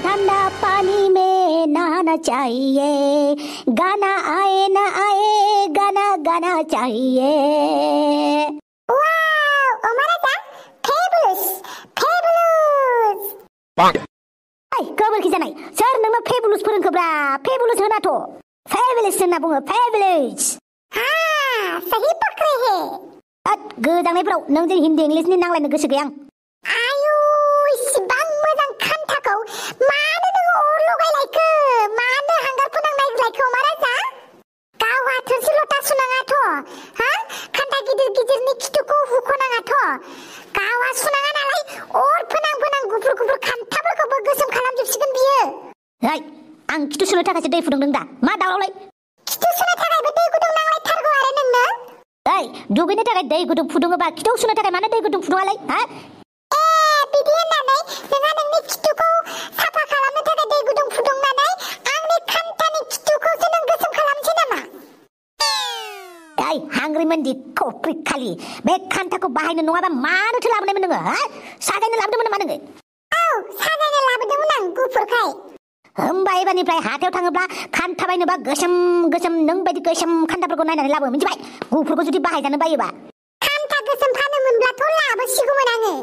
ठंडा पानी में नहाना चाहिए गाना आए ना आए गाना गाना चाहिए Wow, Omarata, fabulous, fabulous. Ay, kabar kisanai. Sir, nama fabulous फोरोंखोब्रा. Fabulous होनाथ'. Fabulous होनना बुङो. Fabulous. हाँ, सही पकड़े है. गोजांनायफोराव नों जों हिन्दी इंग्लिशनि नांलायनो गोसो गैया आं. आयु, इसिबां मोजां खान्थाखौ मानो नोङो अर लगायलायखो? मानो हांगार फोनांलायखो अमाराजा? गावहा थोरसि लथा सुनाङाथ'. हा? खान्था गिदिर गिदिरनि खिथुखौ हुख'नाङाथ'. गावहा सुनाङा नालाय अर फोनां गुफुर खान्थाफोरखौबो गोसोम खालामजोबसिगोन बियो. हाय, आं खिथु सुनो थाखायसो दै फुदुंदों दा. मा दावरावलाय? खिथु सुनो थाखायबो दै गुदुं नांलायथारगौ आरो नोंनो? ओइ, दुगैनो थाखाय दै गुदुं फुदुङोबा खिथु सुनो थाखाय मानो दै गुदुं फुदुङालाय? हा? बिदि होननानै नोंहा नोंनि खिथुखौ साफा खालामनो थाखाय दै गुदुं फुदुंनानै आंनि खान्थानि खिथुखौसो नों गोसोम खालामसै नामा? ओइ, हांग्रिमोनदि खफ्रि खालि बे खान्थाखौ बाहायनो नङाबा मानोथो लाबोनायमोन नोङो? हा? साजायनो लाबोदोंमोन नामा नोङो? औ, साजायनो लाबोदोंमोन आं गुफुरखाय. होमबा एबारनिफ्राय हाथायाव थाङोब्ला खान्था बायनोबा गोसोम नों बायदि गोसोम खान्थाफोरखौ नायनानै लाबो मिथिबाय? गुफुरखौ जुदि बाहायजानो बायोबा. खान्था गोसोम फानोमोनब्लाथ' लाबोसिगौमोन आङो.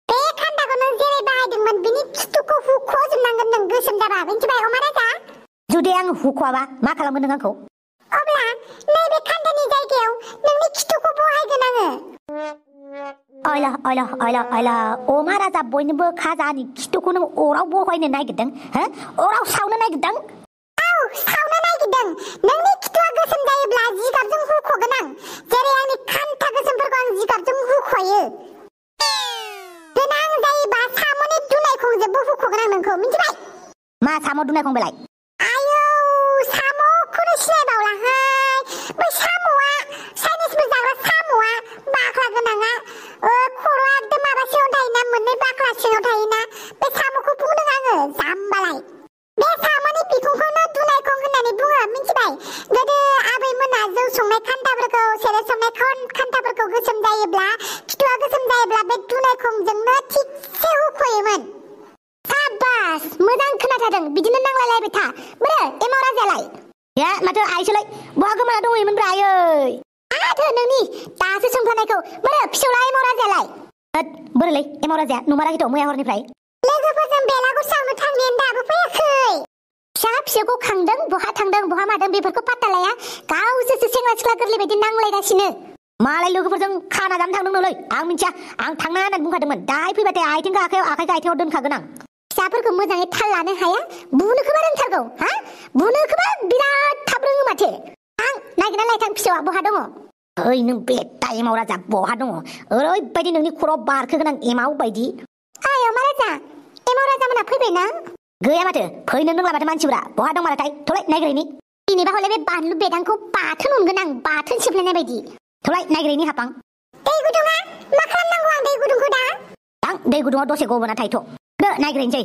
बे खान्थाखौ नों जेरै बाहायदोंमोन बिनि खिथुखौ हुख'जोबनांगोन नों गोसोम जाबा मिथिबाय अमाराजा? जुदि आं हुख'आबा मा खालामगोन नों आंखौ? अब्ला नैबे खान्थानि जायगायाव नोंनि खिथुखौ बहायगोन आङो. अयला अमाराजा बयनोबो खाजानि खिथुखौ नों अराव बहायनो नागिरदों? हो? अराव सावनो नागिरदों? औ, सावनो नागिरदों. नोंनि खिथुआ गोसोम जायोब्ला जिगाबजों हुख'गोन आं. जेरै आंनि खान्था गोसोमफोरखौ आं जिगाबजों हुख'यो. गोनां जायोबा साम'नि दुनायखंजोंबो हुख'गोन आं नोंखौ मिथिबाय? मा साम' दुनायखंबालाय? आयौ, साम'खौनो सिनायबावलाहाय. बै साम'आ चाइनिसबो जाग्रा साम'आ बाख्ला गोनाङा खर'आ एकदम माबासिङाव थायोना मोननै बाख्ला सिङाव थायोना बे साम'खौ बुंदों आङो जाम्बालाय. बे साम'नि बिखुंखौनो दुनायखं होननानै बुङो मिथिबाय? गोदो आबैमोना जौ संनाय खान्थाफोरखौ सेरेब संनाय खान्थाफोरखौ गोसोम जायोब्ला खिथुआ गोसोम जायोब्ला बे दुनायखंजोंनो थिगसे हुख'योमोन. साबास, मोजां खोनाथारदों. बिदिनो नांलायलायबाय था. बोरो एमाव राजायालाय? या माथो आइसोलाय बहा गोमाना दंहैयोमोनब्रा आयै? आथो नोंनि दासो सोंफानायखौ बोरो फिसौला एमाव राजायालाय? बोरोलै एमाव राजाया नुमाराखैथ' मैया हरनिफ्राय? लोगोफोरजों बेलागुर सावनो थांनायानो दाबो फैयाखै. फिसा फिसौखौ खांदों बहा थांदों बहा मादों बेफोरखौ पात्ता लाया. गावसोरसो सेंग्रा सिख्ला गोरलै बायदि नांलायगासिनो. मालाय लोगोफोरजों खाना जानो थांदों नोलै? आं मिथिया. आं थांनाङा होननानै बुंखादोंमोन. दाहाय फैबाथाय आखाइखौ आखाइयाव दोनखागोन आं. फिसाफोरखौ मोजाङै थाल लानो हाया? बुनोखोबा रोंथारगौ? हा? बुनोखोबा बिराद थाब रोङो माथो. आं नागिरना लायथां फिसौआ बहा दङ? ओइ नों बेटा एमाव राजा बहा दङ? ओरैबायदि नोंनि खर'आव बारखोगोन आं एमाव बायदि. आय अमा राजा, एमाव राजामोना फैबायना? गैया माथो. फैनो रोंला माथो मानसिफोरा. बहा दं माथाय? थलाय नायग्रायनि. दिनैबा हले बे बानलु बेदांखौ बाथोन मोनगोन आं, बाथोन सिफ्लेनाय बायदि. थलाय नायग्रायनि हापां. दै गुदुङा मा खालामनांगौ आं दै गुदुंखौ दा? आं दै गुदुङाव दसे गबोना थायथ'. नायग्रायनोसै.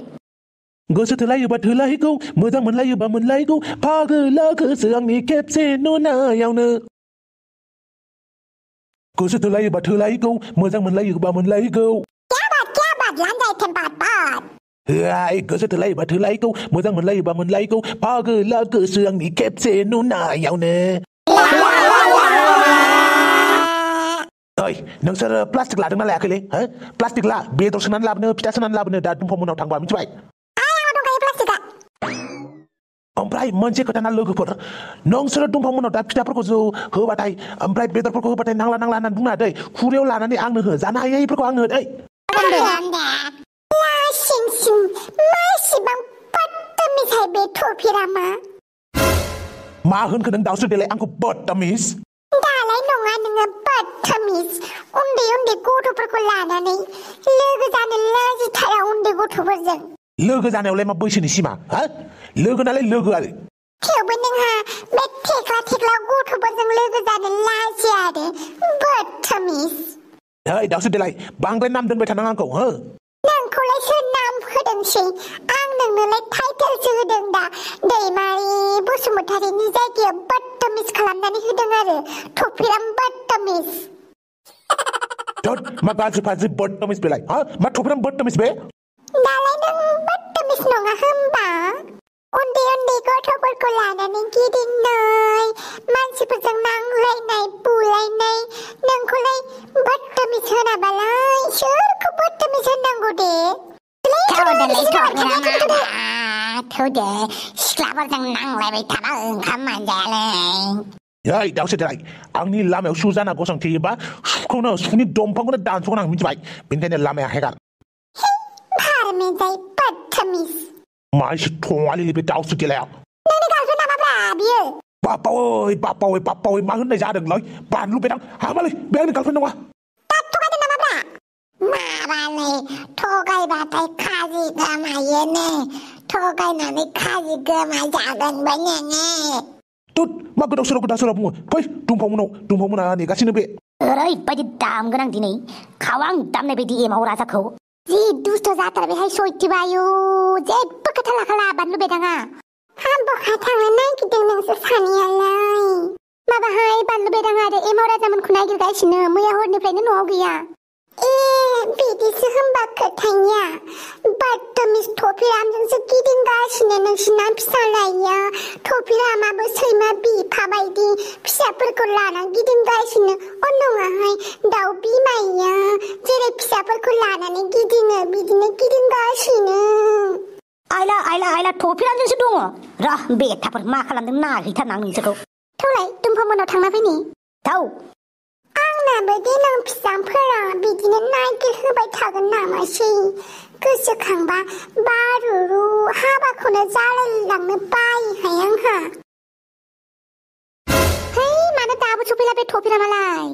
गोसो थोलायोबा थोलायगौ, मोजां मोनलायोबा मोनलायगौ, फागोलाखोसो आंनि खेबसे नुनायावनो. गोसो थोलायोबा थोलायगौ, मोजां मोनलायोबा मोनलायगौ. क्या बात लांजाय टेम्पाट बात. हाय, गोसो थोलायोबा थोलायगौ, मोजां मोनलायोबा मोनलायगौ, फागोलाखोसो आंनि खेबसे नुनायावनो. ओइ, नोंसोर प्लास्टिक लादोंना लायाखैलै? हो? प्लास्टिक ला, बेदर सोनानै लाबोनो, फिथा सोनानै लाबोनो दा दुमफावमोनाव थांबा मिथिबाय? ओमफ्राय मोनसे खोथाना लोगोफोर, नोंसोरो दुमफावमोनाव दा फिथाफोरखौ जो होबाथाय ओमफ्राय बेदरफोरखौ होबाथाय नांला होननानै बुङा दै. खुरैयाव लानानै आंनो हो, जानो हायैफोरखौ आंनो हो दै. मा होनखो नों दावसो देलाय आंखौ बदतमिज? दालाय नङा नोङो बदतमिज. उन्दै गथ'फोरखौ लानानै लोगो जानो लाजिथारा उन्दै गथ'फोरजों. लोगो जानायावलाय मा बैसोनि सिमा? हा? लोगो नालाय लोगो आरो. थेवबो नोंहा बे थेख्ला गथ'फोरजों लोगो जानो लाजिया आरो बदतमिज. ओइ दावसो देलाय बांद्राय नाम दोनबाय थानाङा आंखौ। हो? नोंखौलाय सोर नाम होदोंसै? आं नोंनोलाय टाइटेलसो होदों दा. दैमारि बसुमतारिनि जायगायाव बदतमिज खालामनानै होदों आरो टपिराम बदतमिज. मा गाज्रि फाज्रि बदतमिज बेलाय? हा? मा टपिराम बदतमिज बे? दालाय नों बदतमिज नङा होमबा उन्दै उन्दै गथ'फोरखौ लानानै गिदिंनाय मानसिफोरजों नांलायनाय बुलायनाय नोंखौलाय बदतमिज होनाबालाय सोरखौ बदतमिज होननांगौ दे थौदे सिख्लाफोरजों नांलायबाय थाबा ओंखाम मोनजायालै दाउसो देराय आंनि लामायाव सु जाना गसंथेयोबा सुनि दंफांखौनो दानस'गोन आं मिथिबाय बेनिखायनो लामाया हेगार फारमेजाय बदतमिज मा एसे थङालि बे दाउसो देलाया नोंनि गार्लफ्रेन्ड नामाब्रा बियो बापावै मा होननाय जादोंलै बानलु बेदां हाबालै बे आंनि गार्लफ्रेन्ड नङा थगायदों नामाब्रा माबालै थगायबाथाय खाजि गोमायोनो थगायनानै खाजि गोमाजागोनबो नोङो तुत मा गोदाव सोराव बुङो फै दुमफावमोना नेगासिनो बे ओरैबायदि दामगोन आं दिनै खावां दामनाय बायदि एमाव राजाखौ जि दुस्त जाथारबायहाय सयथिबायो जेबो खोथा लाखाला बानलु बेदाङा बहा थांनो नागिरदों नोंसोर सानैयालाय माबाहाय बानलु बेदाङा आरो एमाव राजामोनखौ नागिरगासिनो मैया हरनिफ्रायनो न'आव गैया बिदिसो होमबा खोथाया बदतमिज टपिरामजोंसो गिदिंगासिनो नोंसिना फिसालाया टपिरामाबो सैमा बिफा बायदि फिसाफोरखौ लाना गिदिंगासिनो नङाहाय दाउ बिमाया जेरै फिसाफोरखौ लानानै गिदिङो बिदिनो गिदिंगासिनो आइला टपिरामजोंसो दङ र बेथाफोर मा खालामदों नायहैथारना आं नोंसोरखौ थौलाय दुमफावमोनाव थांना फैनि थाव आंनाबो देनां फिसाफोरा बिदिनो नागिर होबाय थागोन नामासै गोसोखांबा बारुरु हाबाखौनो जालायलांनो बायोहाय आंहा मानो दाबो सफैला बे टपिरामालाय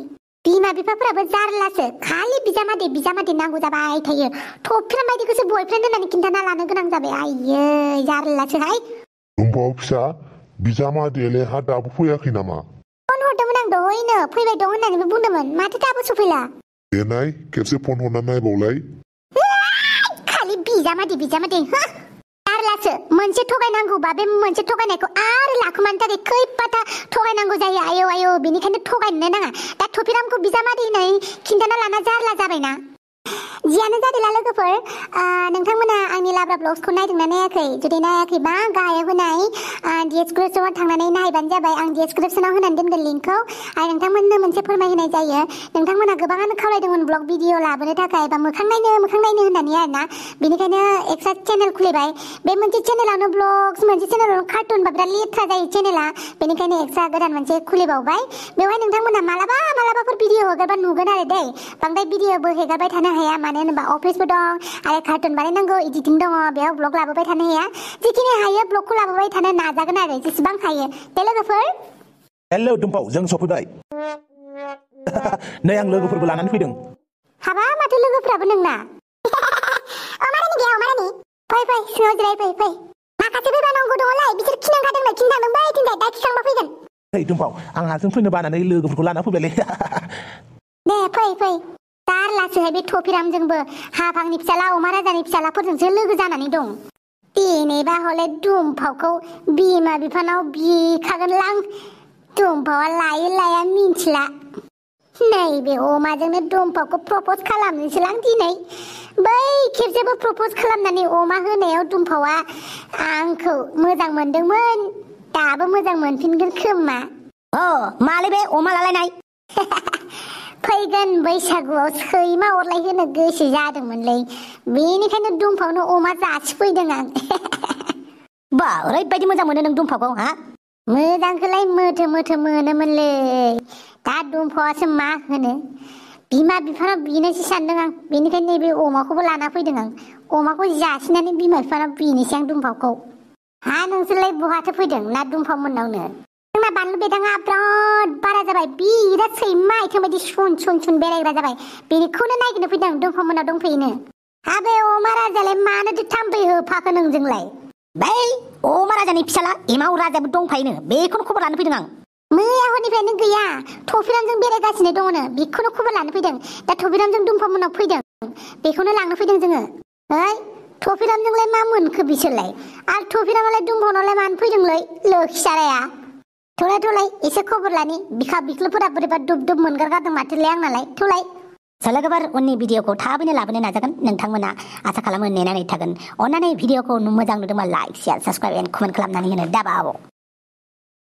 बिमा बिफाफोराबो जारलासो खालि बिजामादै नांगौ जाबाय थायो टपिराम बायदिखौसो बयफ्रेन्ड होननानै खिन्थाना लानो गोनां जाबाय आइयै जारलासोहाय दुमफाव फिसा बिजामादैयालाय हा दाबो फैयाखै नामा फन हरदोंमोन आं दहायनो फैबाय दं होननानैबो बुंदोंमोन माथो दाबो सफैला देनाय खेबसे फन हरना नायबावलाय खालि बिजामादै जारलासो मोनसे थगायनांगौबा बे मोनसे थगायनायखौ आरो लाखुमानो थाखाय खैबाथा थगायनांगौ जायो आयौ बेनिखायनो थगायनो नाङा दा टपिरामखौ बिजामादै होननानै खिन्थाना लाना जारला जाबायना जियानो जादोंला लोगोफोर नोंथांमोना आंनि लाब्रा ब्लग्सखौ नायदोंना नायाखै जुदि नायाखैबा गाहायाव होनाय डिसक्रिपसनाव थांनानै नायबानो जाबाय आं डिसक्रिपसनाव होनानै दोनगोन लिंकखौ आरो नोंथांमोननो मोनसे फोरमायहोनाय जायो नोंथांमोना गोबाङानो खावलायदोंमोन ब्लग भिडिअ लाबोनो थाखाय बा मोखां नायनो होननानै आरोना बेनिखायनो एक्सट्रा चेनेल खुलिबाय बे मोनसे चेनेलावनो ब्लग्स मोनसे चेनेलावनो कार्टुन बा बिराद लेथ्रा जायो चेनेला बेनिखायनो एक्सट्रा गोदान मोनसे खुलिबावबाय बेवहाय नोंथांमोना मालाबाफोर भिडिअ हगारबा नुगोन आरो दै बांद्राय भिडिअबो हेगारबाय थानो हाया मानो होनोबा अफिसबो दं आरो कार्टुन बानायनांगौ एडिटिं दङ बेयाव ब्लग लाबोबाय थानो हाया जिखिनि हायो ब्लगखौ लाबोबाय थानो नाजागोन आरो जेसेबां हायो दे लोगोफोर हेलौ दुमफाव जों सफैबाय नै आं लोगोफोरबो लानानै फैदों हाबा माथो लोगोफोराबो नोंना अमारानि फै सिङाव जिराय फै माखासे फैबा नांगौ दङलाय बिसोर खिनांखादोंलाय खिनथांदों थिंजाय दा खिखांबा फैगोन दुमफाव आं हारसिं फैनो बानानै लोगोफोरखौ लाना फैबायलै दे फै जारलासोहाय बे टपिरामजोंबो हाफांनि फिसाला अमा राजानि फिसालाफोरजोंसो लोगो जानानै दं दिनैबा हले दुमफावखौ बिमा बिफानाव बिखागोनलां दुमफावा लाया मिन्थिला नैबे अमाजोंनो दुमफावखौ प्रपज खालामनोसैलां दिनै बै खेबसेबो प्रपज खालामनानै अमा होनायाव दुमफावा आंखौ मोजां मोनदोंमोन दाबो मोजां मोनफिनगोन खोमा मालै बे अमा लालायनाय फैगोन बैसागुआव सैमा अरलाय होनो गोसो जादोंमोनलै बेनिखायनो दुमफावनो अमा जासिफैदों आं बा ओरैबायदि मोजां मोनो नों दुमफावखौ हा मोजांखौलाय मोथो मोनोमोनलै दा दुमफावासो मा होनो बिमा बिफानाव बिनोसै सानदों आं बेनिखायनो नैबे अमाखौबो लाना फैदों आं अमाखौ जासिनानै बिमा बिफानाव बिनोसै आं दुमफावखौ नोंसोरलाय बहाथो फैदों ना दुमफाव मोननावनो जोंना बानलु बेदाङा बिराद बारा जाबाय बिराद सैमा आइथिं बायदि सुन बेरायग्रा जाबाय बेखौनो नागिरनो फैदों दुमफाव मोननाव दंफैयोनो हाबे अमा राजालाय मानोथो थाम्फै होफाखो नोंजोंलाय बै अमा राजानि फिसाला एमाव राजाबो दंफायोनो बेखौनो खबर लानो फैदों आं मैया हरनिफ्रायनो गैया टपिरामजों बेरायगासिनो दङनो बेखौनो खबर लानो फैदों दा टपिरामजों दुमफाव मोननाव फैदों बेखौनो लांनो फैदों जोङो टपिरामजोंलाय मा मोनखो बिसोरलाय आरो टपिरामालाय दुमफावनावलाय मानो फैदोंलै लोखि साराया थौलाय एसे खबर लानि बिखा बिख्लोफोरा बोरैबा दुब मोनगारगारदों माथोलाय आंनालाय थौलाय लोगोफोर उननि भिडिअखौ थाबैनो लाबोनो नाजागोन नोंथांमोना आसा खालामो नेनानै थागोन अन्नानै भिडिअखौ मोजां नुदोंबा like share subscribe and comment खालामनानै होनो दाबाव